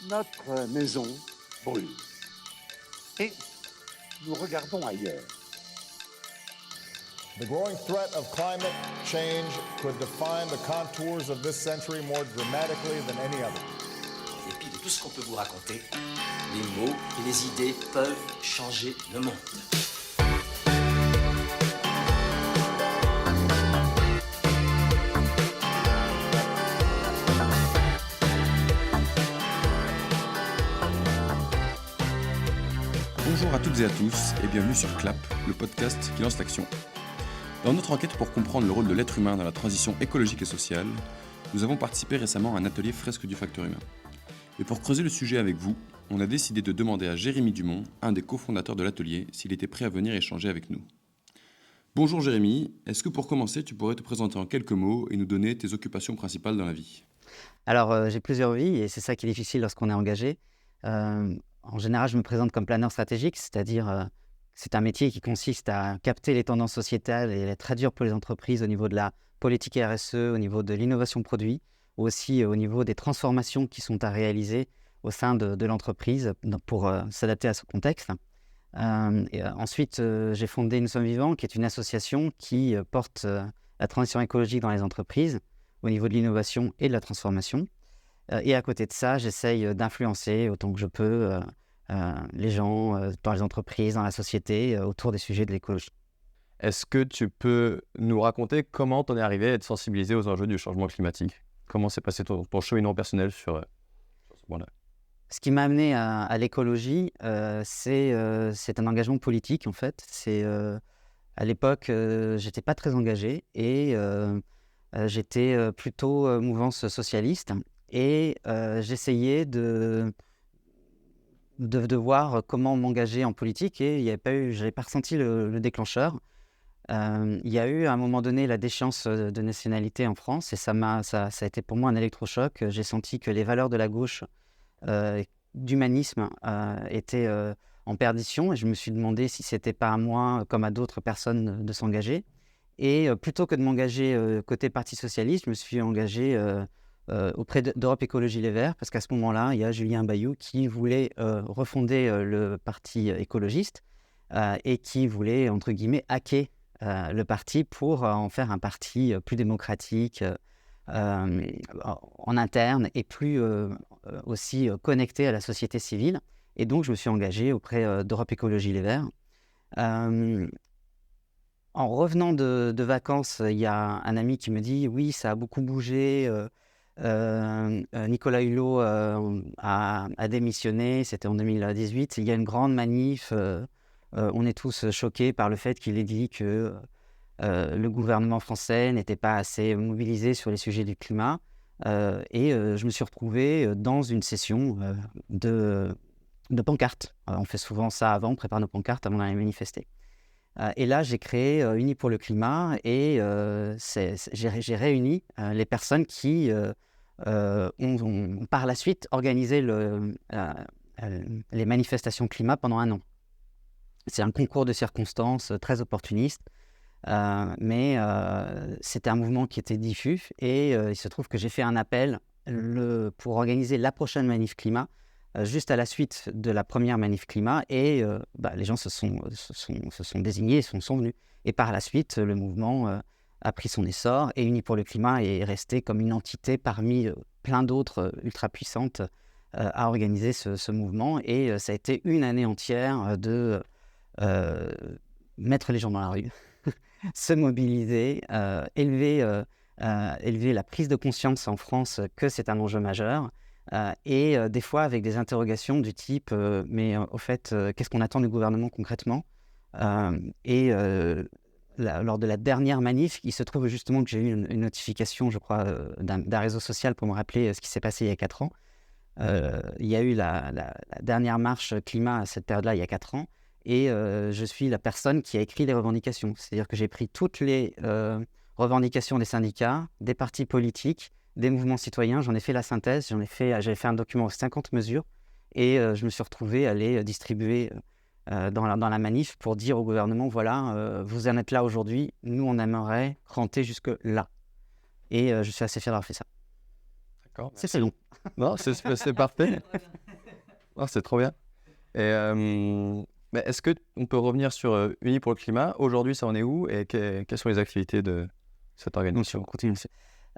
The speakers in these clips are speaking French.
Notre maison brûle. Et nous regardons ailleurs. The growing threat of climate change could define the contours of this century more dramatically than any other. En dépit de tout ce qu'on peut vous raconter, les mots et les idées peuvent changer le monde. Bonjour à toutes et à tous et bienvenue sur CLAP, le podcast qui lance l'action. Dans notre enquête pour comprendre le rôle de l'être humain dans la transition écologique et sociale, nous avons participé récemment à un atelier fresque du facteur humain. Et pour creuser le sujet avec vous, on a décidé de demander à Jérémy Dumont, un des cofondateurs de l'atelier, s'il était prêt à venir échanger avec nous. Bonjour Jérémy, est-ce que pour commencer, tu pourrais te présenter en quelques mots et nous donner tes occupations principales dans la vie ? Alors, j'ai plusieurs vies et c'est ça qui est difficile lorsqu'on est engagé. En général, je me présente comme planeur stratégique, c'est-à-dire c'est un métier qui consiste à capter les tendances sociétales et les traduire pour les entreprises au niveau de la politique RSE, au niveau de l'innovation produit, ou aussi au niveau des transformations qui sont à réaliser au sein de l'entreprise pour s'adapter à ce contexte. Ensuite, j'ai fondé Nous sommes vivants, qui est une association qui porte la transition écologique dans les entreprises au niveau de l'innovation et de la transformation. Et à côté de ça, j'essaye d'influencer autant que je peux les gens dans les entreprises, dans la société, autour des sujets de l'écologie. Est-ce que tu peux nous raconter comment tu en es arrivé à être sensibilisé aux enjeux du changement climatique ? Comment s'est passé ton cheminement personnel sur ce point-là ? Ce qui m'a amené à l'écologie, c'est un engagement politique en fait. À l'époque, j'étais pas très engagé et j'étais plutôt mouvance socialiste. Et j'essayais de voir comment m'engager en politique et je n'avais pas ressenti le déclencheur. Il y a eu à un moment donné la déchéance de nationalité en France et ça a été pour moi un électrochoc. J'ai senti que les valeurs de la gauche, d'humanisme, étaient en perdition et je me suis demandé si ce n'était pas à moi, comme à d'autres personnes, de s'engager. Et plutôt que de m'engager côté Parti socialiste, je me suis engagé auprès d'Europe Écologie Les Verts, parce qu'à ce moment-là, il y a Julien Bayou qui voulait refonder le parti écologiste et qui voulait, entre guillemets, hacker le parti pour en faire un parti plus démocratique en interne et plus aussi connecté à la société civile. Et donc, je me suis engagé auprès d'Europe Écologie Les Verts. En revenant de vacances, il y a un ami qui me dit « Oui, ça a beaucoup bougé ». Nicolas Hulot a démissionné, c'était en 2018. Il y a une grande manif. On est tous choqués par le fait qu'il ait dit que le gouvernement français n'était pas assez mobilisé sur les sujets du climat. Je me suis retrouvé dans une session de pancartes. On fait souvent ça avant, on prépare nos pancartes avant d'aller manifester. Et là, j'ai créé Unis pour le climat et j'ai réuni les personnes qui ont par la suite organisé les manifestations climat pendant un an. C'est un concours de circonstances très opportuniste, mais c'était un mouvement qui était diffus et il se trouve que j'ai fait un appel pour organiser la prochaine manif climat juste à la suite de la première manif climat et les gens se sont désignés et sont venus. Et par la suite, le mouvement a pris son essor et Unis pour le climat est resté comme une entité parmi plein d'autres ultra puissantes à organiser ce mouvement. Et ça a été une année entière de mettre les gens dans la rue, se mobiliser, élever la prise de conscience en France que c'est un enjeu majeur. Et des fois avec des interrogations du type mais au fait, qu'est-ce qu'on attend du gouvernement concrètement ? Lors de la dernière manif, il se trouve justement que j'ai eu une notification, je crois, d'un réseau social pour me rappeler ce qui s'est passé il y a 4 ans. Il y a eu la dernière marche climat à cette période-là, il y a 4 ans, et je suis la personne qui a écrit les revendications. C'est-à-dire que j'ai pris toutes les revendications des syndicats, des partis politiques, des mouvements citoyens, j'en ai fait la synthèse, j'avais fait un document de 50 mesures et je me suis retrouvé à les distribuer dans la manif pour dire au gouvernement, voilà, vous en êtes là aujourd'hui, nous on aimerait rentrer jusque là. Et je suis assez fier d'avoir fait ça. D'accord. C'est long. Non, c'est parfait. Non, c'est trop bien. Et mais est-ce qu'on peut revenir sur Unis pour le climat? Aujourd'hui, ça en est où et quelles sont les activités de cette organisation? On continue.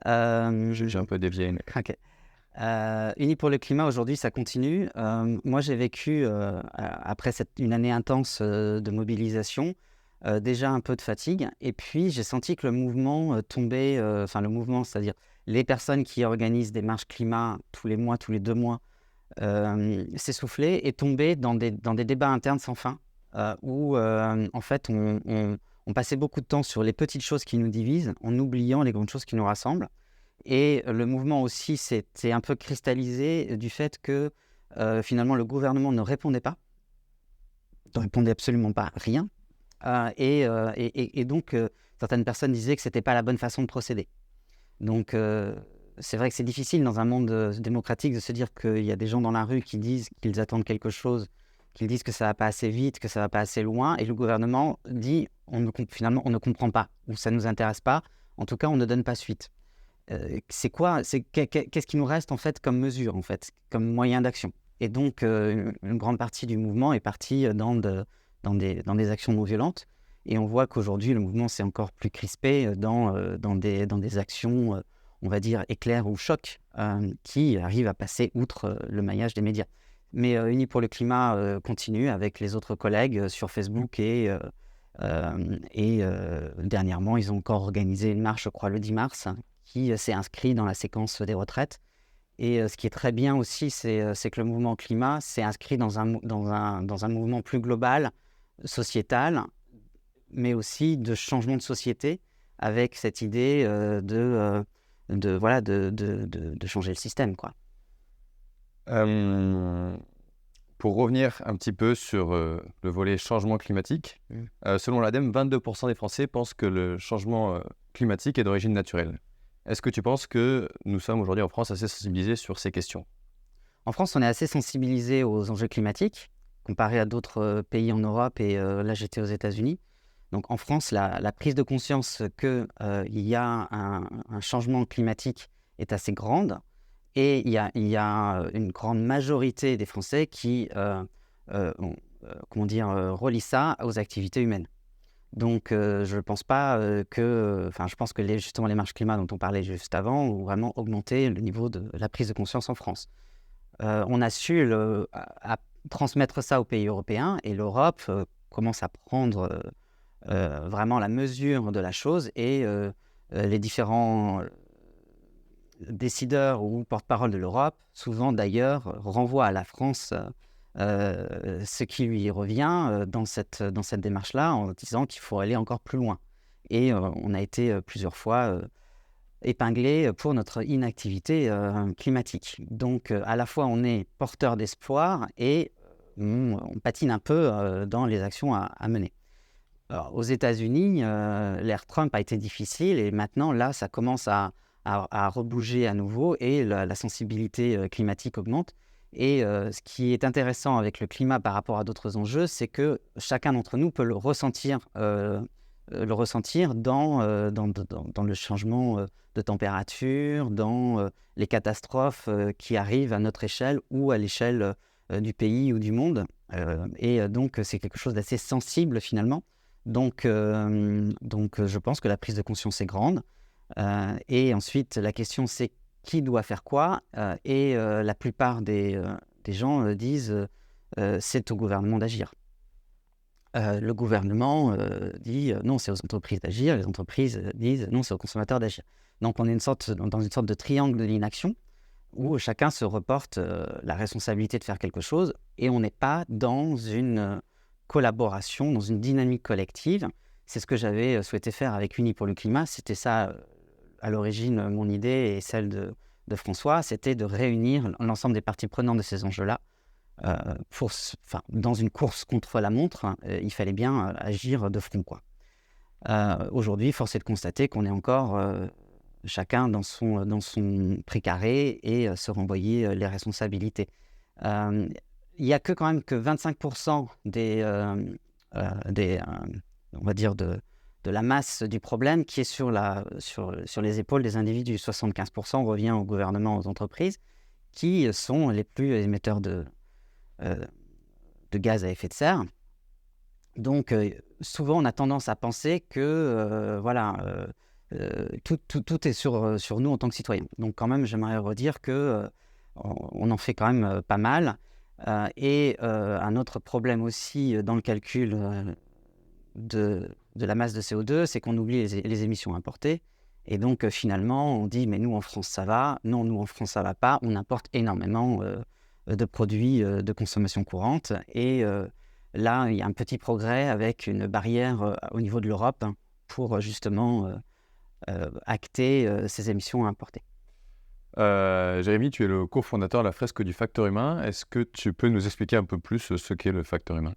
J'ai un peu dévié. Mais... Ok. Unis pour le climat, aujourd'hui, ça continue. Moi, j'ai vécu, après une année intense de mobilisation, déjà un peu de fatigue. Et puis, j'ai senti que le mouvement tombait, le mouvement, c'est-à-dire les personnes qui organisent des marches climat tous les mois, tous les 2 mois, s'essoufflaient et tombaient dans des débats internes sans fin, où, en fait, on passait beaucoup de temps sur les petites choses qui nous divisent, en oubliant les grandes choses qui nous rassemblent. Et le mouvement aussi s'était un peu cristallisé du fait que finalement le gouvernement ne répondait absolument pas à rien. Et donc certaines personnes disaient que ce n'était pas la bonne façon de procéder. Donc c'est vrai que c'est difficile dans un monde démocratique de se dire qu'il y a des gens dans la rue qui disent qu'ils attendent quelque chose, qu'ils disent que ça ne va pas assez vite, que ça ne va pas assez loin, et le gouvernement dit finalement on ne comprend pas, ou ça ne nous intéresse pas, en tout cas on ne donne pas suite. Qu'est-ce qui nous reste en fait comme mesure, en fait, comme moyen d'action? Et donc une grande partie du mouvement est partie dans des actions non violentes, et on voit qu'aujourd'hui le mouvement s'est encore plus crispé dans des actions, on va dire éclairs ou chocs, qui arrivent à passer outre le maillage des médias. Mais Unis pour le climat continue avec les autres collègues sur Facebook et dernièrement ils ont encore organisé une marche, je crois le 10 mars, qui s'est inscrit dans la séquence des retraites. Et ce qui est très bien aussi, c'est que le mouvement climat s'est inscrit dans un mouvement plus global, sociétal, mais aussi de changement de société, avec cette idée de changer le système, quoi. Pour revenir un petit peu sur le volet changement climatique, selon l'ADEME, 22% des Français pensent que le changement climatique est d'origine naturelle. Est-ce que tu penses que nous sommes aujourd'hui en France assez sensibilisés sur ces questions? En France, on est assez sensibilisés aux enjeux climatiques, comparé à d'autres pays en Europe, et là j'étais aux États-Unis. Donc en France, la prise de conscience qu'il y a un changement climatique est assez grande, et il y a une grande majorité des Français qui relient ça aux activités humaines. Donc, je ne pense pas je pense que justement les marches climat dont on parlait juste avant ont vraiment augmenté le niveau de la prise de conscience en France. On a su transmettre ça aux pays européens, et l'Europe commence à prendre vraiment la mesure de la chose, et les différents décideurs ou porte-parole de l'Europe, souvent d'ailleurs, renvoient à la France ce qui lui revient dans cette démarche-là, en disant qu'il faut aller encore plus loin. Et on a été plusieurs fois épinglés pour notre inactivité climatique. Donc à la fois on est porteur d'espoir et on patine un peu dans les actions à mener. Alors, aux États-Unis, l'ère Trump a été difficile, et maintenant là ça commence à rebouger à nouveau, et la sensibilité climatique augmente. Et ce qui est intéressant avec le climat par rapport à d'autres enjeux, c'est que chacun d'entre nous peut le ressentir dans le changement de température, dans les catastrophes qui arrivent à notre échelle ou à l'échelle du pays ou du monde. Et donc, c'est quelque chose d'assez sensible finalement. Donc, je pense que la prise de conscience est grande. Et ensuite, la question, c'est qui doit faire quoi, et la plupart des gens disent c'est au gouvernement d'agir. Le gouvernement dit non, c'est aux entreprises d'agir, les entreprises disent non, c'est aux consommateurs d'agir. Donc on est dans une sorte de triangle de l'inaction où chacun se reporte la responsabilité de faire quelque chose, et on n'est pas dans une collaboration, dans une dynamique collective. C'est ce que j'avais souhaité faire avec Unis pour le climat, c'était ça à l'origine, mon idée et celle de François, c'était de réunir l'ensemble des parties prenantes de ces enjeux-là. Dans une course contre la montre, il fallait bien agir de front, quoi. Aujourd'hui, force est de constater qu'on est encore chacun dans son précaré et se renvoyer les responsabilités. Il n'y a quand même que 25% on va dire la masse du problème qui est sur les épaules des individus. 75% revient au gouvernement, aux entreprises, qui sont les plus émetteurs de gaz à effet de serre. Donc, souvent, on a tendance à penser que tout est sur nous en tant que citoyens. Donc, quand même, j'aimerais redire que on en fait quand même pas mal. Un autre problème aussi dans le calcul de la masse de CO2, c'est qu'on oublie les émissions importées. Et donc, finalement, on dit, mais nous, en France, ça va. Non, nous, en France, ça va pas. On importe énormément de produits de consommation courante. Et là, il y a un petit progrès avec une barrière au niveau de l'Europe pour justement acter ces émissions importées. Jérémy, tu es le cofondateur de la fresque du facteur humain. Est-ce que tu peux nous expliquer un peu plus ce qu'est le facteur humain?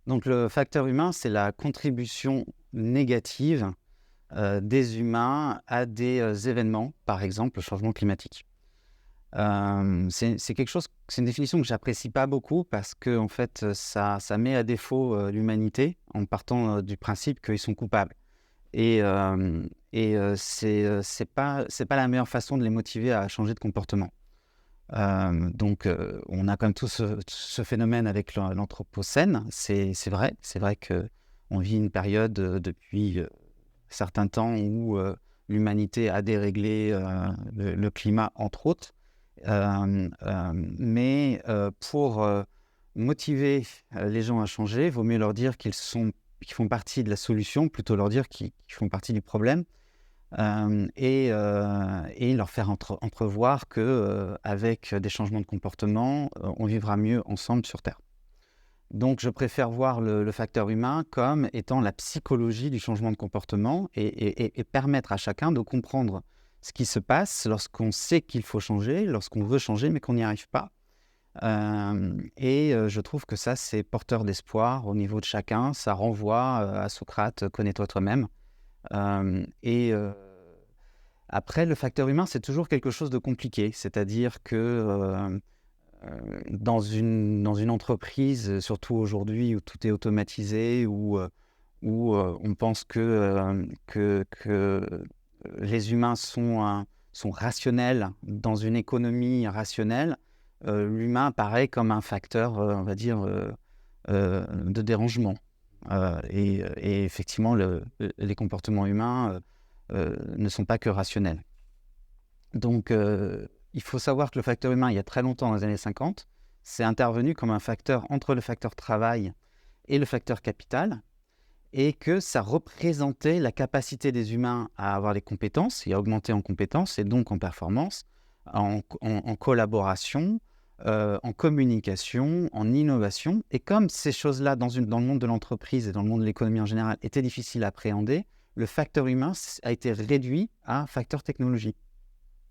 Donc, le facteur humain, c'est la contribution négative des humains à des événements, par exemple le changement climatique. C'est quelque chose, c'est une définition que j'apprécie pas beaucoup parce que en fait, ça met à défaut l'humanité en partant du principe qu'ils sont coupables. Et c'est pas la meilleure façon de les motiver à changer de comportement. Donc, on a quand même tout ce phénomène avec l'anthropocène. C'est vrai qu'on vit une période depuis certains temps où l'humanité a déréglé le climat, entre autres. Mais pour motiver les gens à changer, il vaut mieux leur dire qu'ils font partie de la solution, plutôt leur dire qu'ils font partie du problème. Et leur faire entrevoir qu'avec des changements de comportement, on vivra mieux ensemble sur Terre. Donc, je préfère voir le facteur humain comme étant la psychologie du changement de comportement et permettre à chacun de comprendre ce qui se passe lorsqu'on sait qu'il faut changer, lorsqu'on veut changer mais qu'on n'y arrive pas. Je trouve que ça, c'est porteur d'espoir au niveau de chacun. Ça renvoie à Socrate, connais-toi toi-même. Après, le facteur humain, c'est toujours quelque chose de compliqué. C'est-à-dire que dans une entreprise, surtout aujourd'hui où tout est automatisé, où on pense que les humains sont rationnels dans une économie rationnelle, l'humain apparaît comme un facteur, on va dire, de dérangement. Et effectivement, les comportements humains ne sont pas que rationnels. Donc, il faut savoir que le facteur humain, il y a très longtemps, dans les années 50, c'est intervenu comme un facteur entre le facteur travail et le facteur capital, et que ça représentait la capacité des humains à avoir des compétences et à augmenter en compétences et donc en performance, en collaboration, en communication, en innovation. Et comme ces choses-là, dans le monde de l'entreprise et dans le monde de l'économie en général, étaient difficiles à appréhender, le facteur humain a été réduit à un facteur technologie.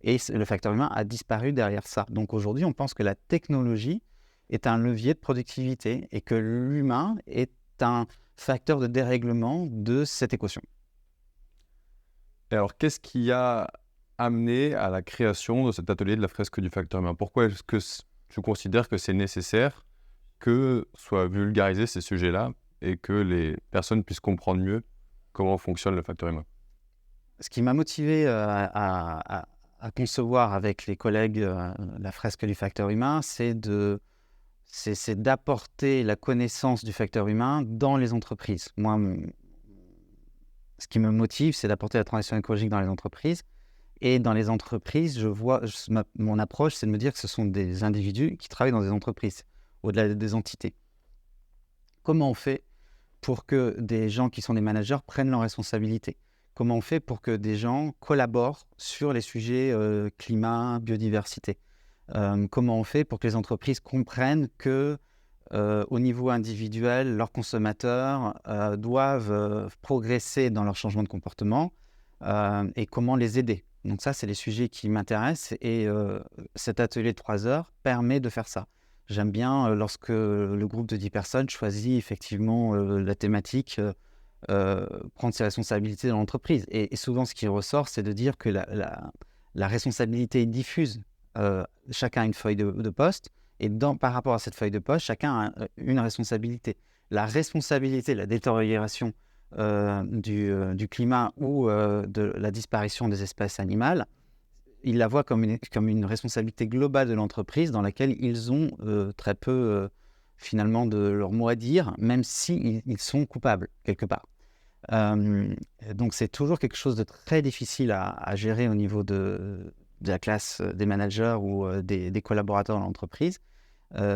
Et le facteur humain a disparu derrière ça. Donc aujourd'hui, on pense que la technologie est un levier de productivité et que l'humain est un facteur de dérèglement de cette équation. Et alors, qu'est-ce qui a amené à la création de cet atelier de la fresque du facteur humain? Pourquoi est-ce que tu considères que c'est nécessaire que soient vulgarisés ces sujets-là et que les personnes puissent comprendre mieux comment fonctionne le facteur humain? Ce qui m'a motivé à concevoir avec les collègues la fresque du facteur humain, c'est d'apporter la connaissance du facteur humain dans les entreprises. Moi, ce qui me motive, c'est d'apporter la transition écologique dans les entreprises. Et dans les entreprises, mon approche, c'est de me dire que ce sont des individus qui travaillent dans des entreprises, au-delà des entités. Comment on fait pour que des gens qui sont des managers prennent leurs responsabilités? Comment on fait pour que des gens collaborent sur les sujets climat, biodiversité? Comment on fait pour que les entreprises comprennent que au niveau individuel, leurs consommateurs doivent progresser dans leur changement de comportement et comment les aider? Donc ça, c'est les sujets qui m'intéressent et cet atelier de 3 heures permet de faire ça. J'aime bien lorsque le groupe de 10 personnes choisit effectivement la thématique prendre ses responsabilités dans l'entreprise. Et souvent, ce qui ressort, c'est de dire que la responsabilité est diffuse. Chacun a une feuille de poste et par rapport à cette feuille de poste, chacun a une responsabilité. La responsabilité de la détérioration du climat ou de la disparition des espèces animales, ils la voient comme une responsabilité globale de l'entreprise dans laquelle ils ont très peu finalement de leur mot à dire, même s'ils sont coupables quelque part. Donc c'est toujours quelque chose de très difficile à gérer au niveau de la classe des managers ou des collaborateurs dans l'entreprise.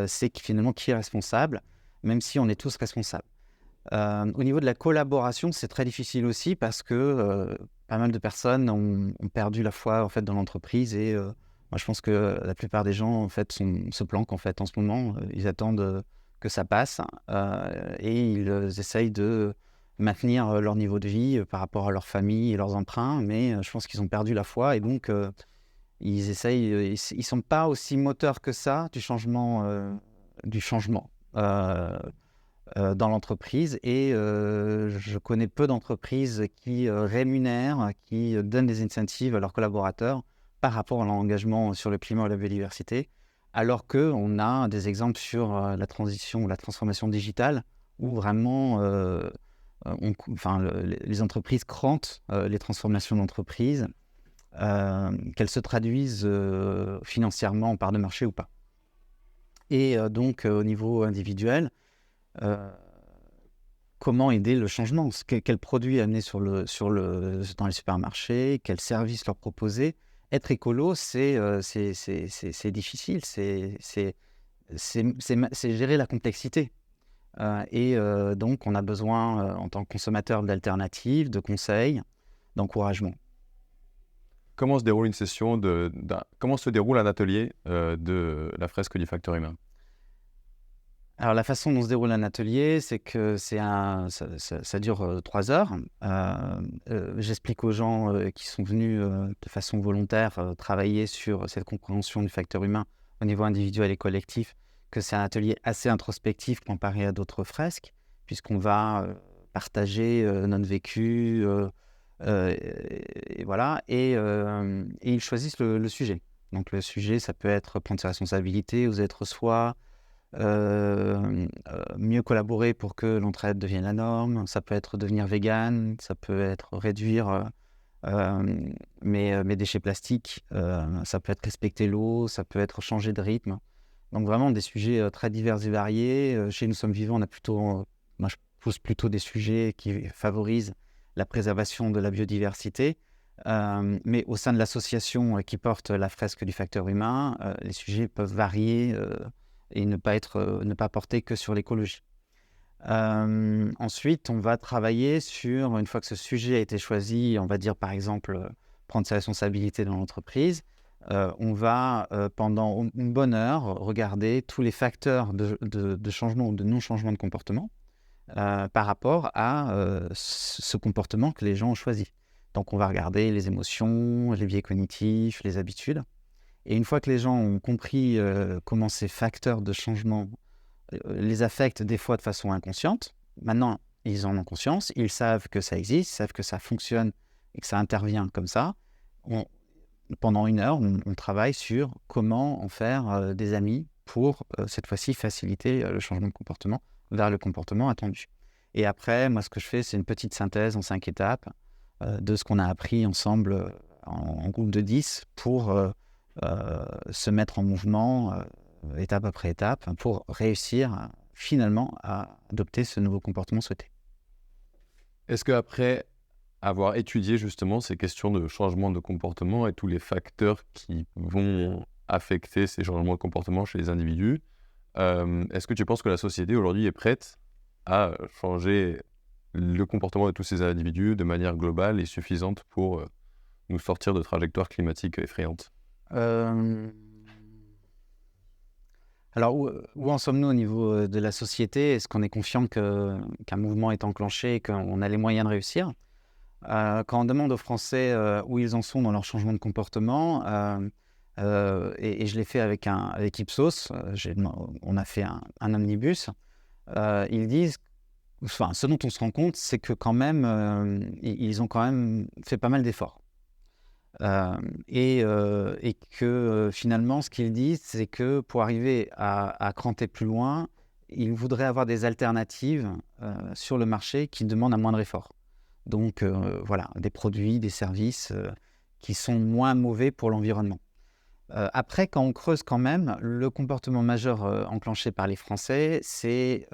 C'est finalement qui est responsable, même si on est tous responsables. Au niveau de la collaboration, c'est très difficile aussi parce que pas mal de personnes ont perdu la foi en fait, dans l'entreprise et moi, je pense que la plupart des gens en fait, se planquent en, fait, en ce moment. Ils attendent que ça passe et ils essayent de maintenir leur niveau de vie par rapport à leur famille et leurs emprunts, mais je pense qu'ils ont perdu la foi et donc ils essayent, ils sont pas aussi moteurs que ça du changement dans l'entreprise et je connais peu d'entreprises qui rémunèrent, qui donnent des incentives à leurs collaborateurs par rapport à l'engagement sur le climat et la biodiversité, alors qu'on a des exemples sur la transition ou la transformation digitale où vraiment les entreprises crantent les transformations d'entreprise, qu'elles se traduisent financièrement par de marché ou pas. Et donc au niveau individuel, comment aider le changement, quels produits amener dans les supermarchés, quels services leur proposer. Être écolo, c'est difficile, c'est gérer la complexité. Donc, on a besoin, en tant que consommateur, d'alternatives, de conseils, d'encouragement. Comment se déroule comment se déroule un atelier de la fresque du facteur humain? Alors, la façon dont se déroule un atelier, c'est que ça dure 3 heures. J'explique aux gens qui sont venus de façon volontaire travailler sur cette compréhension du facteur humain au niveau individuel et collectif, que c'est un atelier assez introspectif comparé à d'autres fresques, puisqu'on va partager notre vécu, et voilà, et ils choisissent le sujet. Donc, le sujet, ça peut être prendre ses responsabilités, ou être soi, mieux collaborer pour que l'entraide devienne la norme, ça peut être devenir vegan, ça peut être réduire mes déchets plastiques, ça peut être respecter l'eau, ça peut être changer de rythme. Donc vraiment des sujets très divers et variés. Chez Nous Sommes Vivants, moi je pousse plutôt des sujets qui favorisent la préservation de la biodiversité. Mais au sein de l'association qui porte la fresque du facteur humain, les sujets peuvent varier et ne pas porter que sur l'écologie. Ensuite, on va travailler sur, une fois que ce sujet a été choisi, on va dire par exemple prendre ses responsabilités dans l'entreprise, on va pendant une bonne heure regarder tous les facteurs de changement ou de non-changement de comportement par rapport à ce comportement que les gens ont choisi. Donc on va regarder les émotions, les biais cognitifs, les habitudes. Et une fois que les gens ont compris comment ces facteurs de changement les affectent des fois de façon inconsciente, maintenant ils en ont conscience, ils savent que ça existe, ils savent que ça fonctionne et que ça intervient comme ça. Pendant une heure, on travaille sur comment en faire des amis pour cette fois-ci faciliter le changement de comportement vers le comportement attendu. Et après, moi ce que je fais, c'est une petite synthèse en 5 étapes de ce qu'on a appris ensemble en groupe de 10 pour se mettre en mouvement étape après étape pour réussir finalement à adopter ce nouveau comportement souhaité. Est-ce qu'après avoir étudié justement ces questions de changement de comportement et tous les facteurs qui vont affecter ces changements de comportement chez les individus, est-ce que tu penses que la société aujourd'hui est prête à changer le comportement de tous ces individus de manière globale et suffisante pour nous sortir de trajectoires climatiques effrayantes? Alors, où en sommes-nous au niveau de la société? Est-ce qu'on est confiant qu'un mouvement est enclenché et qu'on a les moyens de réussir? Quand on demande aux Français où ils en sont dans leur changement de comportement, et je l'ai fait avec Ipsos, on a fait un omnibus, ils disent, enfin, ce dont on se rend compte, c'est que quand même, ils ont quand même fait pas mal d'efforts. Et que finalement, ce qu'ils disent, c'est que pour arriver à cranter plus loin, ils voudraient avoir des alternatives sur le marché qui demandent un moindre effort. Donc voilà, des produits, des services qui sont moins mauvais pour l'environnement. Après, quand on creuse quand même, le comportement majeur enclenché par les Français, c'est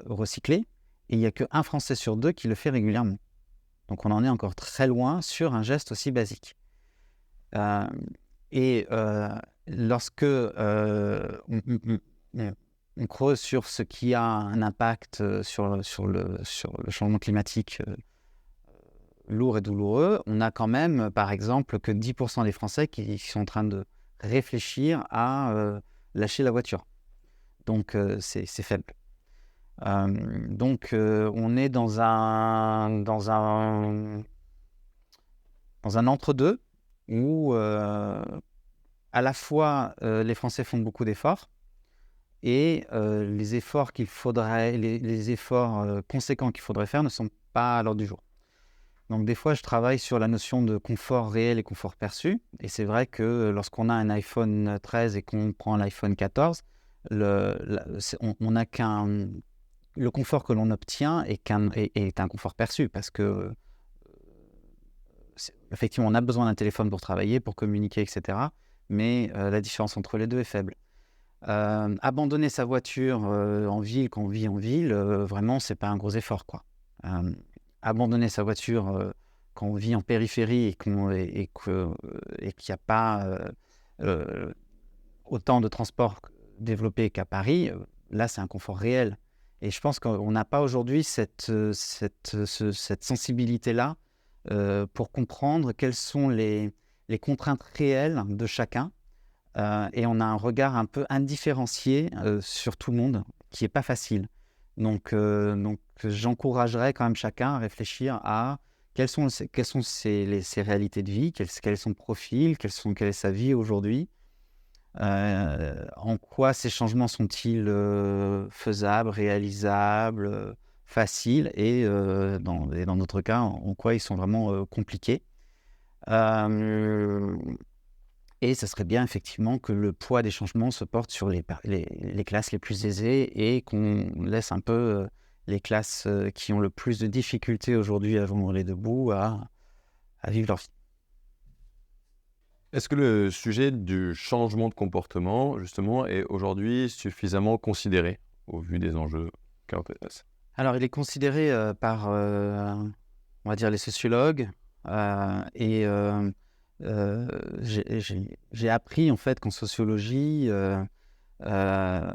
recycler. Et il n'y a qu'un Français sur 2 qui le fait régulièrement. Donc on en est encore très loin sur un geste aussi basique. Lorsque on creuse sur ce qui a un impact sur le changement climatique lourd et douloureux, on a quand même, par exemple, que 10% des Français qui sont en train de réfléchir à lâcher la voiture. Donc, c'est faible. On est dans un entre-deux où, à la fois, les Français font beaucoup d'efforts et les efforts conséquents qu'il faudrait faire ne sont pas à l'ordre du jour. Donc des fois, je travaille sur la notion de confort réel et confort perçu. Et c'est vrai que lorsqu'on a un iPhone 13 et qu'on prend l'iPhone 14, on a le confort que l'on obtient est un confort perçu parce que effectivement, on a besoin d'un téléphone pour travailler, pour communiquer, etc. Mais la différence entre les deux est faible. Abandonner sa voiture en ville, quand on vit en ville, vraiment, c'est pas un gros effort, quoi. Abandonner sa voiture quand on vit en périphérie et qu'il n'y a pas autant de transports développés qu'à Paris, là, c'est un confort réel. Et je pense qu'on n'a pas aujourd'hui cette sensibilité-là pour comprendre quelles sont les contraintes réelles de chacun. Et on a un regard un peu indifférencié sur tout le monde, qui n'est pas facile. Donc, j'encouragerais quand même chacun à réfléchir à quelles sont ses réalités de vie, quel est son profil, quelle est sa vie aujourd'hui, en quoi ces changements sont-ils faisables, réalisables, faciles, et dans notre cas, en quoi ils sont vraiment compliqués. Et ce serait bien effectivement que le poids des changements se porte sur les classes les plus aisées et qu'on laisse un peu les classes qui ont le plus de difficultés aujourd'hui à joindre les deux bouts à vivre leur vie. Est-ce que le sujet du changement de comportement, justement, est aujourd'hui suffisamment considéré au vu des enjeux qui intéressent ? Alors, il est considéré par, on va dire, les sociologues j'ai appris en fait qu'en sociologie, ça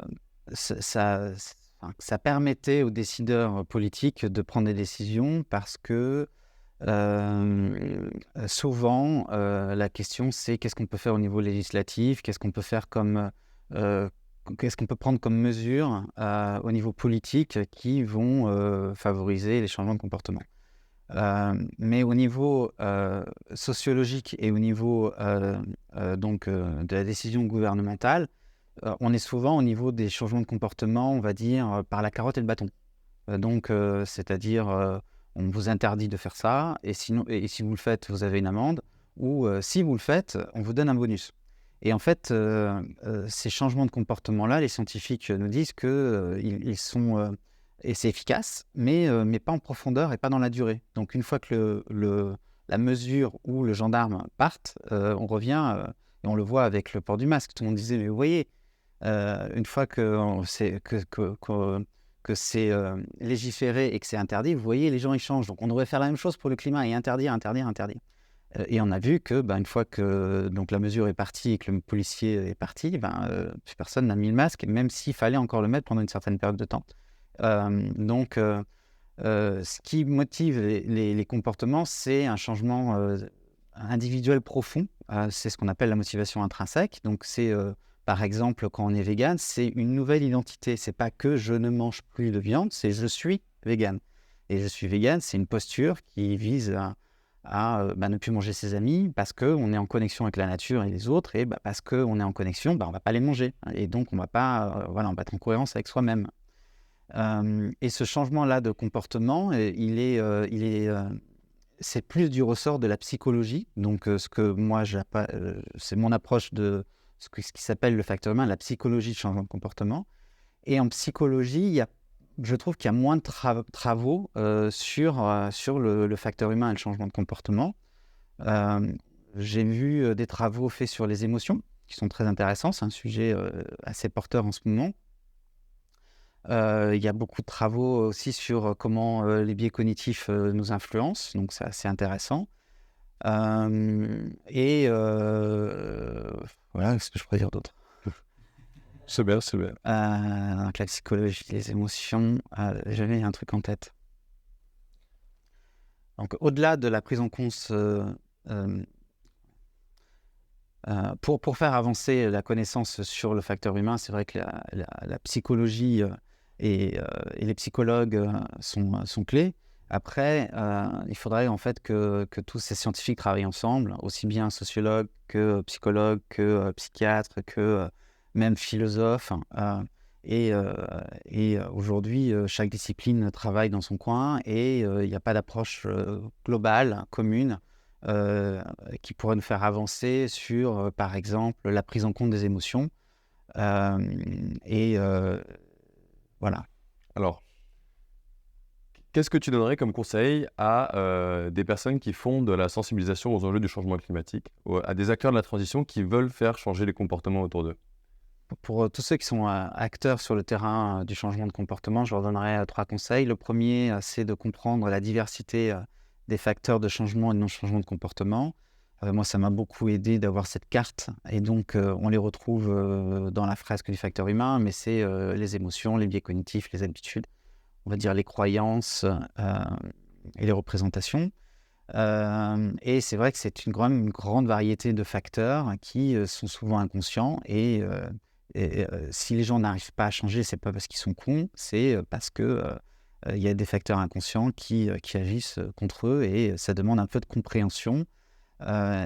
permettait aux décideurs politiques de prendre des décisions parce que souvent la question c'est qu'est-ce qu'on peut faire au niveau législatif, qu'est-ce qu'on peut faire qu'est-ce qu'on peut prendre comme mesures au niveau politique qui vont favoriser les changements de comportement. Mais au niveau sociologique et au niveau de la décision gouvernementale, on est souvent au niveau des changements de comportement, on va dire, par la carotte et le bâton. C'est-à-dire, on vous interdit de faire ça, et si vous le faites, vous avez une amende, ou si vous le faites, on vous donne un bonus. Et en fait, ces changements de comportement-là, les scientifiques nous disent qu'ils sont... et c'est efficace, mais pas en profondeur et pas dans la durée. Donc une fois que la mesure ou le gendarme partent, on revient et on le voit avec le port du masque. Tout le monde disait, mais vous voyez, une fois que c'est légiféré et que c'est interdit, vous voyez, les gens ils changent. Donc on devrait faire la même chose pour le climat et interdire. Et on a vu que une fois que la mesure est partie et que le policier est parti, plus personne n'a mis le masque, même s'il fallait encore le mettre pendant une certaine période de temps. Ce qui motive les comportements, c'est un changement individuel profond. C'est ce qu'on appelle la motivation intrinsèque. Donc, c'est par exemple quand on est vegan, c'est une nouvelle identité. C'est pas que je ne mange plus de viande, c'est je suis vegan. Et je suis vegan, c'est une posture qui vise à ne plus manger ses amis parce qu'on est en connexion avec la nature et les autres, et parce qu'on est en connexion, on va pas les manger. Et donc, on va pas on va être en cohérence avec soi-même. Et ce changement-là de comportement, c'est plus du ressort de la psychologie. Donc, ce que moi, c'est mon approche de ce qui s'appelle le facteur humain, la psychologie de changement de comportement. Et en psychologie, je trouve qu'il y a moins de travaux sur le facteur humain et le changement de comportement. J'ai vu des travaux faits sur les émotions, qui sont très intéressants. C'est un sujet assez porteur en ce moment. Il y a beaucoup de travaux aussi sur comment les biais cognitifs nous influencent, donc c'est assez intéressant. Voilà, qu'est-ce que je pourrais dire d'autre? C'est bien, c'est bien. Donc la psychologie, les émotions, j'avais un truc en tête. Donc au-delà de la prise en compte, pour faire avancer la connaissance sur le facteur humain, c'est vrai que la psychologie et les psychologues sont clés. Après, il faudrait en fait que tous ces scientifiques travaillent ensemble, aussi bien sociologues que psychologues, que psychiatres, que même philosophes. Aujourd'hui, chaque discipline travaille dans son coin et il n'y a pas d'approche globale, commune, qui pourrait nous faire avancer sur, par exemple, la prise en compte des émotions. Voilà. Alors, qu'est-ce que tu donnerais comme conseil à des personnes qui font de la sensibilisation aux enjeux du changement climatique, à des acteurs de la transition qui veulent faire changer les comportements autour d'eux? Pour tous ceux qui sont acteurs sur le terrain du changement de comportement, je leur donnerai 3 conseils. Le premier, c'est de comprendre la diversité des facteurs de changement et de non-changement de comportement. Moi, ça m'a beaucoup aidé d'avoir cette carte. Et donc, on les retrouve dans la fresque du facteur humain, mais c'est les émotions, les biais cognitifs, les habitudes, on va dire les croyances et les représentations. Et c'est vrai que c'est une grande variété de facteurs qui sont souvent inconscients. Et si les gens n'arrivent pas à changer, c'est pas parce qu'ils sont cons, c'est parce que il y a des facteurs inconscients qui agissent contre eux et ça demande un peu de compréhension.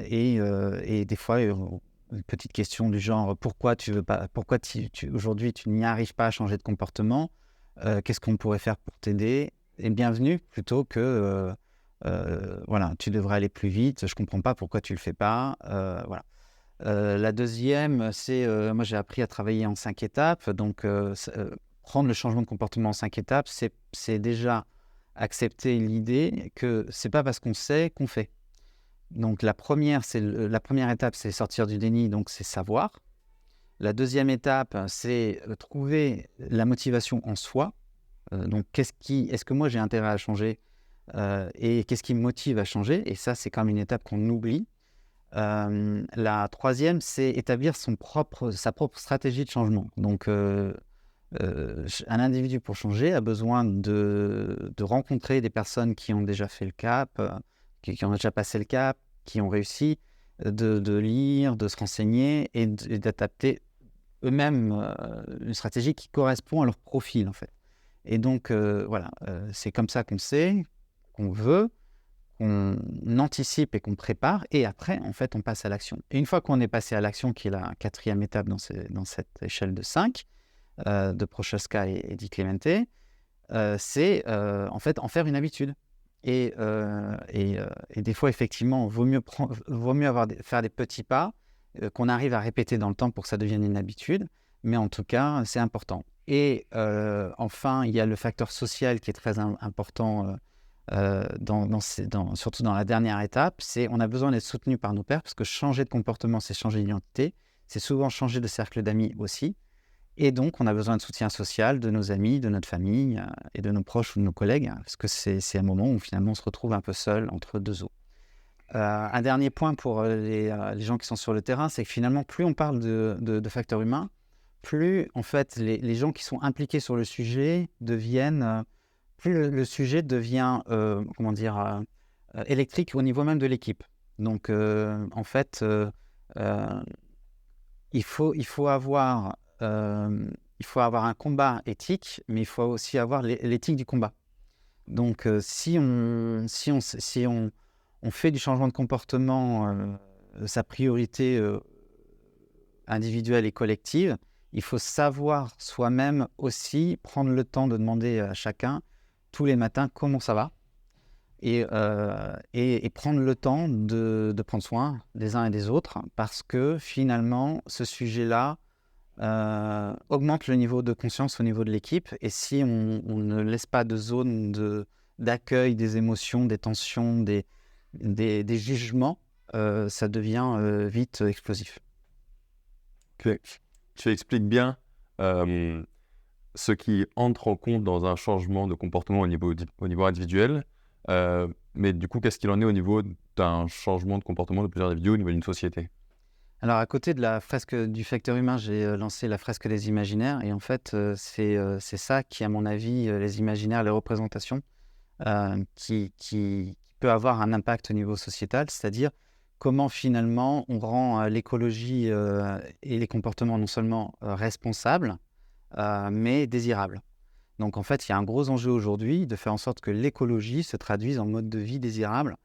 Et des fois, une petite question du genre pourquoi aujourd'hui tu n'y arrives pas à changer de comportement, qu'est-ce qu'on pourrait faire pour t'aider? Et bienvenue plutôt que voilà, tu devrais aller plus vite, je comprends pas pourquoi tu le fais pas. Voilà. La deuxième, c'est moi j'ai appris à travailler en 5 étapes. Donc prendre le changement de comportement en 5 étapes, c'est déjà accepter l'idée que c'est pas parce qu'on sait qu'on fait. Donc la première étape, c'est sortir du déni, donc c'est savoir. La deuxième étape, c'est trouver la motivation en soi. Donc est-ce que moi j'ai intérêt à changer et qu'est-ce qui me motive à changer? Et ça, c'est quand même une étape qu'on oublie. La troisième, c'est établir sa propre stratégie de changement. Donc, un individu pour changer a besoin de rencontrer des personnes qui ont déjà fait le cap, qui ont déjà passé le cap, qui ont réussi, de lire, de se renseigner et d'adapter eux-mêmes une stratégie qui correspond à leur profil, en fait. Et donc, voilà, c'est comme ça qu'on sait, qu'on veut, qu'on anticipe et qu'on prépare, et après, en fait, on passe à l'action. Et une fois qu'on est passé à l'action, qui est la 4e étape dans cette échelle de 5, de Prochaska et Di Clemente, c'est en fait en faire une habitude. Et des fois, effectivement, vaut mieux faire des petits pas qu'on arrive à répéter dans le temps pour que ça devienne une habitude, mais en tout cas, c'est important. Et enfin, il y a le facteur social qui est très important, surtout dans la dernière étape, c'est on a besoin d'être soutenu par nos pairs, parce que changer de comportement, c'est changer d'identité, c'est souvent changer de cercle d'amis aussi. Et donc, on a besoin de soutien social de nos amis, de notre famille et de nos proches ou de nos collègues, parce que c'est un moment où finalement on se retrouve un peu seul entre deux eaux. Un dernier point pour les gens qui sont sur le terrain, c'est que finalement, plus on parle de facteurs humains, plus en fait les gens qui sont impliqués sur le sujet deviennent, plus le sujet devient, électrique au niveau même de l'équipe. Donc, en fait, il faut avoir un combat éthique, mais il faut aussi avoir l'éthique du combat. Donc, si on fait du changement de comportement sa priorité individuelle et collective, il faut savoir soi-même aussi prendre le temps de demander à chacun tous les matins comment ça va et prendre le temps de prendre soin des uns et des autres, parce que finalement, ce sujet-là, augmente le niveau de conscience au niveau de l'équipe. Et si on ne laisse pas de zone d'accueil des émotions, des tensions, des jugements, ça devient vite explosif. Tu expliques bien ce qui entre en compte dans un changement de comportement au niveau individuel. Mais du coup, qu'est-ce qu'il en est au niveau d'un changement de comportement de plusieurs individus au niveau d'une société? Alors, à côté de la fresque du facteur humain, j'ai lancé la fresque des imaginaires. Et en fait, c'est ça qui, à mon avis, les imaginaires, les représentations, qui peut avoir un impact au niveau sociétal, c'est-à-dire comment finalement on rend l'écologie et les comportements non seulement responsables, mais désirables. Donc en fait, il y a un gros enjeu aujourd'hui de faire en sorte que l'écologie se traduise en mode de vie désirable.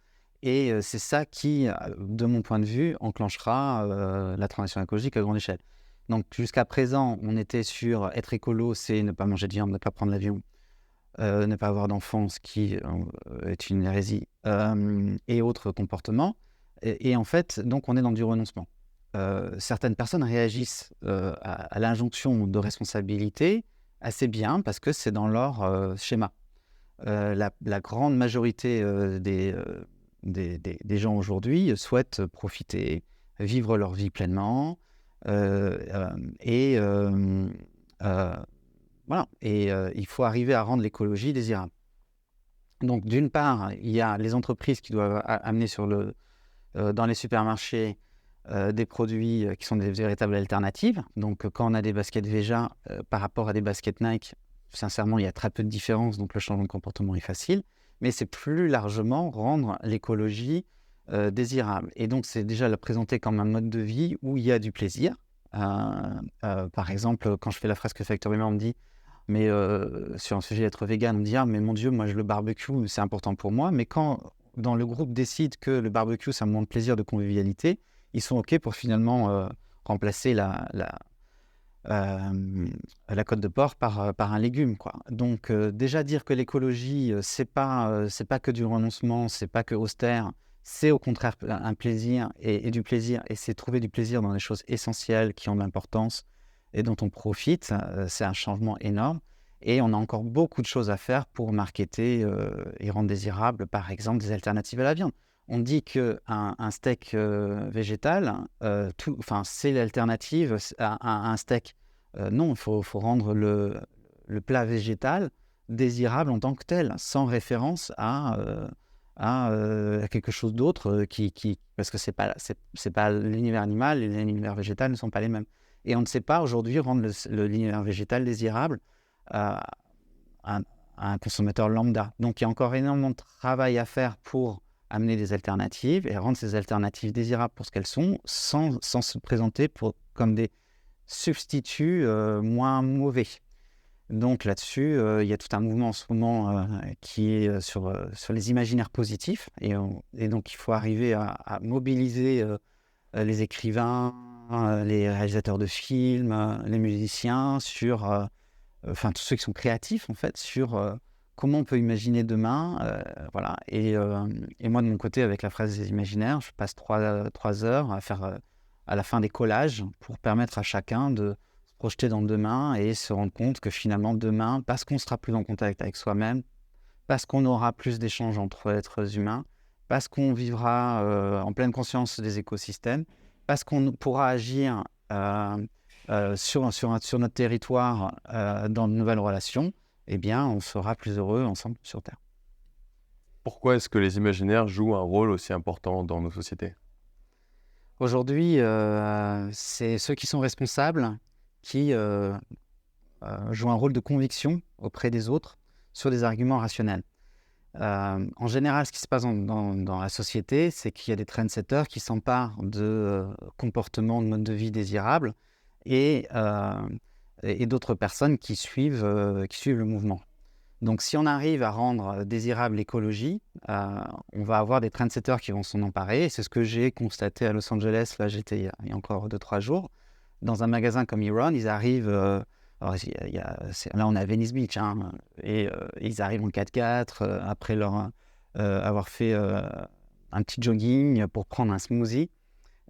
Et c'est ça qui, de mon point de vue, enclenchera la transition écologique à grande échelle. Donc jusqu'à présent, on était sur être écolo, c'est ne pas manger de viande, ne pas prendre l'avion, ne pas avoir d'enfants, ce qui est une hérésie, et autres comportements. Et en fait, donc on est dans du renoncement. Certaines personnes réagissent à l'injonction de responsabilité assez bien parce que c'est dans leur schéma. La grande majorité des gens aujourd'hui souhaitent profiter, vivre leur vie pleinement, et voilà. Et il faut arriver à rendre l'écologie désirable. Donc, d'une part, il y a les entreprises qui doivent amener dans les supermarchés des produits qui sont des véritables alternatives. Donc, quand on a des baskets Veja par rapport à des baskets Nike, sincèrement, il y a très peu de différence, donc le changement de comportement est facile. Mais c'est plus largement rendre l'écologie désirable. Et donc, c'est déjà la présenter comme un mode de vie où il y a du plaisir. Par exemple, quand je fais la fresque Factor Humain, on me dit, mais sur un sujet d'être vegan, on me dit, ah, mais mon Dieu, moi, le barbecue, c'est important pour moi. Mais quand, dans le groupe, décide que le barbecue, c'est un moment de plaisir, de convivialité, ils sont OK pour finalement remplacer la côte de porc par un légume, quoi. Donc déjà dire que l'écologie c'est pas que du renoncement, c'est pas que austère, c'est au contraire un plaisir et du plaisir, et c'est trouver du plaisir dans les choses essentielles qui ont de l'importance et dont on profite, c'est un changement énorme. Et on a encore beaucoup de choses à faire pour marketer et rendre désirable, par exemple, des alternatives à la viande. On dit qu'un steak végétal, c'est l'alternative à un steak. Non, il faut rendre le plat végétal désirable en tant que tel, sans référence à quelque chose d'autre, parce que c'est pas l'univers animal et l'univers végétal ne sont pas les mêmes. Et on ne sait pas aujourd'hui rendre l'univers végétal désirable à un consommateur lambda. Donc il y a encore énormément de travail à faire pour amener des alternatives et rendre ces alternatives désirables pour ce qu'elles sont, sans se présenter comme des substituts moins mauvais. Donc là-dessus, il y a tout un mouvement en ce moment qui est sur les imaginaires positifs. Et donc il faut arriver à mobiliser les écrivains, les réalisateurs de films, les musiciens, tous ceux qui sont créatifs en fait, sur comment on peut imaginer demain, voilà. Et moi, de mon côté, avec la phrase des imaginaires, je passe 3 heures à faire, à la fin, des collages pour permettre à chacun de se projeter dans demain et se rendre compte que finalement, demain, parce qu'on sera plus en contact avec soi-même, parce qu'on aura plus d'échanges entre êtres humains, parce qu'on vivra en pleine conscience des écosystèmes, parce qu'on pourra agir sur notre territoire dans de nouvelles relations, eh bien, on sera plus heureux ensemble sur Terre. Pourquoi est-ce que les imaginaires jouent un rôle aussi important dans nos sociétés? Aujourd'hui, c'est ceux qui sont responsables qui jouent un rôle de conviction auprès des autres sur des arguments rationnels. En général, ce qui se passe dans la société, c'est qu'il y a des trendsetters qui s'emparent de comportements, de modes de vie désirables et d'autres personnes qui suivent le mouvement. Donc, si on arrive à rendre désirable l'écologie, on va avoir des trendsetters qui vont s'en emparer. Et c'est ce que j'ai constaté à Los Angeles. Là, j'étais il y a encore 2-3 jours. Dans un magasin comme Iron, ils arrivent... là, on est à Venice Beach, hein, et ils arrivent en 4x4 après avoir fait un petit jogging pour prendre un smoothie.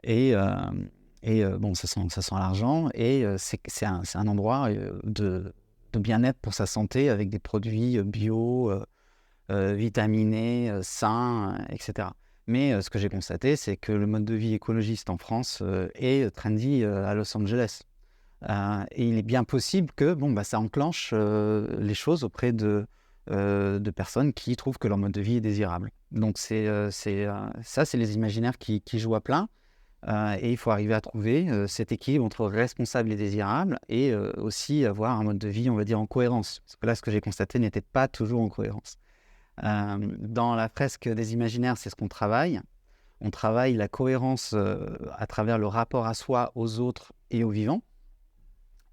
Et Et bon, ça sent l'argent. Et c'est un endroit de bien-être pour sa santé avec des produits bio, vitaminés, sains, etc. Mais ce que j'ai constaté, c'est que le mode de vie écologiste en France est trendy à Los Angeles. Et il est bien possible que ça enclenche les choses auprès de personnes qui trouvent que leur mode de vie est désirable. Donc ça, c'est les imaginaires qui jouent à plein. Et il faut arriver à trouver cet équilibre entre responsable et désirable et aussi avoir un mode de vie, on va dire, en cohérence. Parce que là, ce que j'ai constaté n'était pas toujours en cohérence. Dans la fresque des imaginaires, c'est ce qu'on travaille. On travaille la cohérence à travers le rapport à soi, aux autres et aux vivants.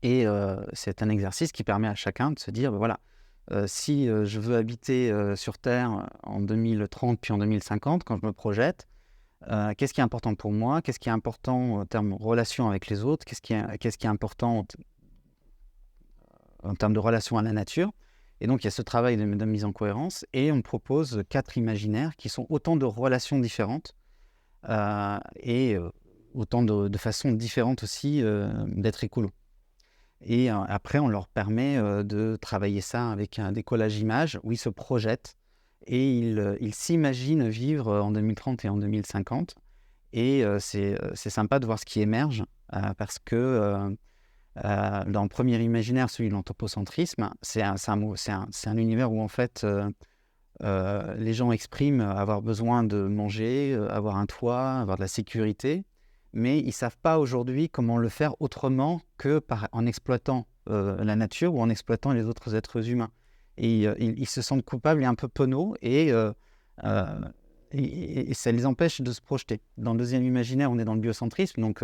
Et c'est un exercice qui permet à chacun de se dire, si je veux habiter sur Terre en 2030 puis en 2050, quand je me projette, qu'est-ce qui est important pour moi? Qu'est-ce qui est important en termes de relation avec les autres? Qu'est-ce qui est important en termes de relation à la nature? Et donc, il y a ce travail de mise en cohérence et on propose 4 imaginaires qui sont autant de relations différentes et autant de façons différentes aussi d'être écolo. Et après, on leur permet de travailler ça avec des collages images où ils se projettent et ils s'imaginent vivre en 2030 et en 2050. Et c'est sympa de voir ce qui émerge parce que dans le premier imaginaire, celui de l'anthropocentrisme, c'est un univers où en fait les gens expriment avoir besoin de manger, avoir un toit, avoir de la sécurité, mais ils ne savent pas aujourd'hui comment le faire autrement que en exploitant la nature ou en exploitant les autres êtres humains. Et ils se sentent coupables et un peu penauds et ça les empêche de se projeter. Dans le deuxième imaginaire, on est dans le biocentrisme, donc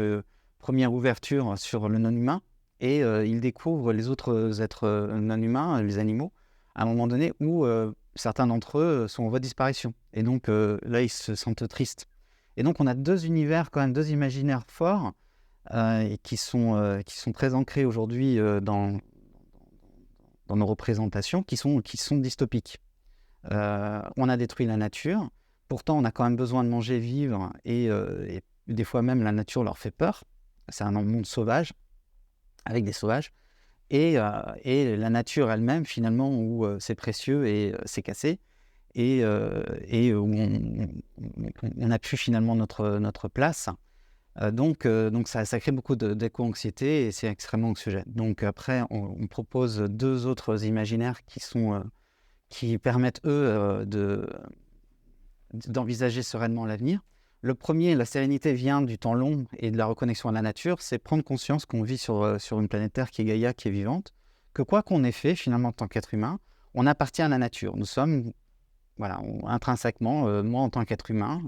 première ouverture sur le non-humain, et ils découvrent les autres êtres non-humains, les animaux, à un moment donné où certains d'entre eux sont en voie de disparition. Et donc là, ils se sentent tristes. Et donc, on a 2 univers, quand même, 2 imaginaires forts et qui sont très ancrés aujourd'hui dans nos représentations, qui sont dystopiques. On a détruit la nature, pourtant on a quand même besoin de manger, vivre, et des fois même la nature leur fait peur. C'est un monde sauvage, avec des sauvages, et la nature elle-même, finalement, où c'est précieux et c'est cassé, et où on n'a plus finalement notre place. Donc ça crée beaucoup d'éco-anxiété et c'est extrêmement anxiogène. Donc après, on propose 2 autres imaginaires qui permettent, eux, d'envisager sereinement l'avenir. Le premier, la sérénité vient du temps long et de la reconnexion à la nature, c'est prendre conscience qu'on vit sur une planète Terre qui est Gaïa, qui est vivante, que quoi qu'on ait fait, finalement, en tant qu'être humain, on appartient à la nature. Nous sommes, intrinsèquement, moi, en tant qu'être humain,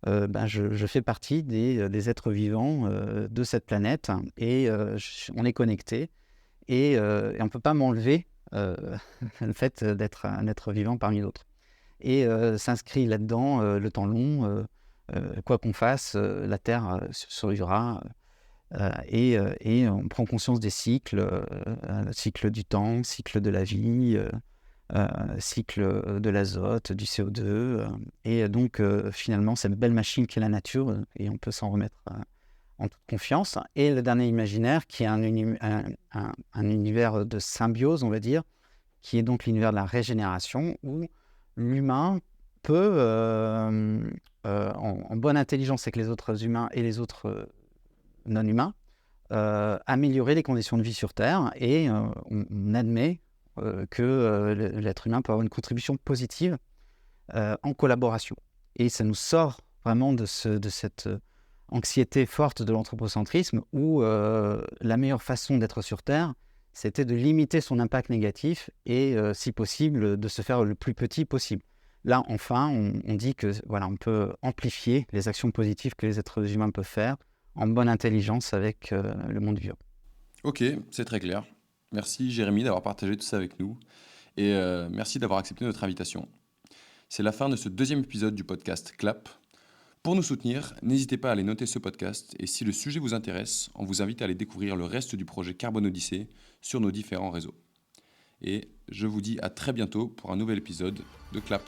je fais partie des êtres vivants de cette planète et on est connecté et on ne peut pas m'enlever le fait d'être un être vivant parmi d'autres. Et s'inscrit là-dedans le temps long, quoi qu'on fasse, la Terre survivra et on prend conscience des cycles, cycle du temps, cycle de la vie, cycle de l'azote, du CO2, et donc finalement cette belle machine qu'est la nature, et on peut s'en remettre en toute confiance. Et le dernier imaginaire qui est un univers de symbiose, on va dire, qui est donc l'univers de la régénération, où l'humain peut, en bonne intelligence avec les autres humains et les autres non-humains, améliorer les conditions de vie sur Terre, et on admet que l'être humain peut avoir une contribution positive en collaboration. Et ça nous sort vraiment de cette anxiété forte de l'anthropocentrisme où la meilleure façon d'être sur Terre, c'était de limiter son impact négatif et, si possible, de se faire le plus petit possible. Là, enfin, on dit que on peut amplifier les actions positives que les êtres humains peuvent faire en bonne intelligence avec le monde vivant. Ok, c'est très clair. Merci Jérémy d'avoir partagé tout ça avec nous et merci d'avoir accepté notre invitation. C'est la fin de ce 2e épisode du podcast Clap. Pour nous soutenir, n'hésitez pas à aller noter ce podcast et si le sujet vous intéresse, on vous invite à aller découvrir le reste du projet Carbone Odyssée sur nos différents réseaux. Et je vous dis à très bientôt pour un nouvel épisode de Clap.